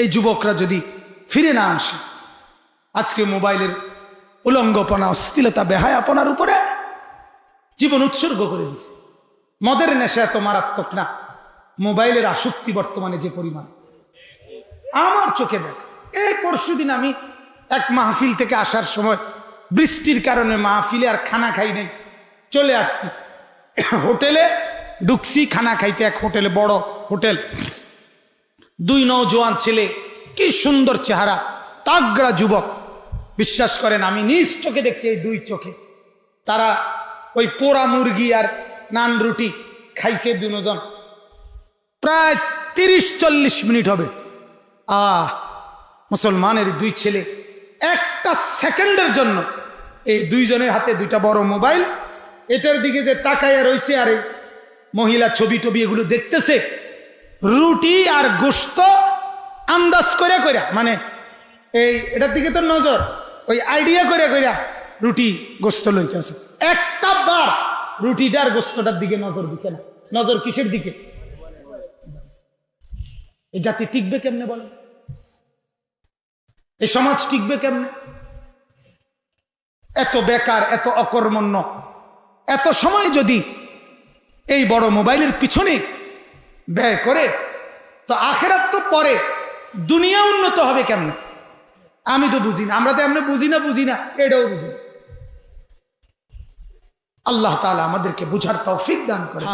এই যুবকরা যদি ফিরে না আসে, আজকে মোবাইলের উলঙ্গপনা, অশ্লীলতা, বেহায়াপনার উপরে জীবন উৎসর্গ করে দিছে। মদের নেশা এত মারাত্মক না, মোবাইলের আসক্তি বর্তমানে যে পরিমাণ, আমার চোখে দেখ। এই পরশুদিন আমি এক মাহফিল থেকে আসার সময় বৃষ্টির কারণে মাহফিলে আর খানা খাই নাই, চলে আসছি হোটেলে, ঢুকছি খানা খাইতে। এক হোটেলে, বড় হোটেল, দুই নওজোয়ান ছেলে, কি সুন্দর চেহারা, তাগড়া যুবক। বিশ্বাস করেন আমি নিজ চোখে দেখছি, এই দুই চোখে। তারা ওই পোড়া মুরগি আর নান রুটি খাইছে দুজন, প্রায় 30-40 মিনিট হবে। মুসলমানের দুই ছেলে একটা সেকেন্ডের জন্য এই দুইজনের হাতে দুইটা বড় মোবাইল, এটার দিকে যে তাকাইয়া রইছে, আর এই মহিলা ছবি টবি এগুলো দেখতেছে, রুটি আর গোশত আন্দাজ করে কইরা, মানে এই এটার দিকে তো নজর, ওই আইডিয়া করে কইরা রুটি গোশত লইতেছে। একটা বার রুটিটার গোশতটার দিকে নজর দিছে না। নজর কিসের দিকে? এই জাতি টিকবে কেমনে বলেন? এই সমাজ টিকবে কেমনে? এত বেকার, এত অকর্মণ্য, এত সময় যদি এই বড় মোবাইলের পিছনে ব্যয় করে, তো আখেরাত তো পরে, দুনিয়া উন্নত হবে কেমনে? আমি তো বুঝি না। আমরা তো এমনি বুঝি না, এটাও বুঝি না। আল্লাহ তাআলা আমাদেরকে বুঝার তৌফিক দান করে।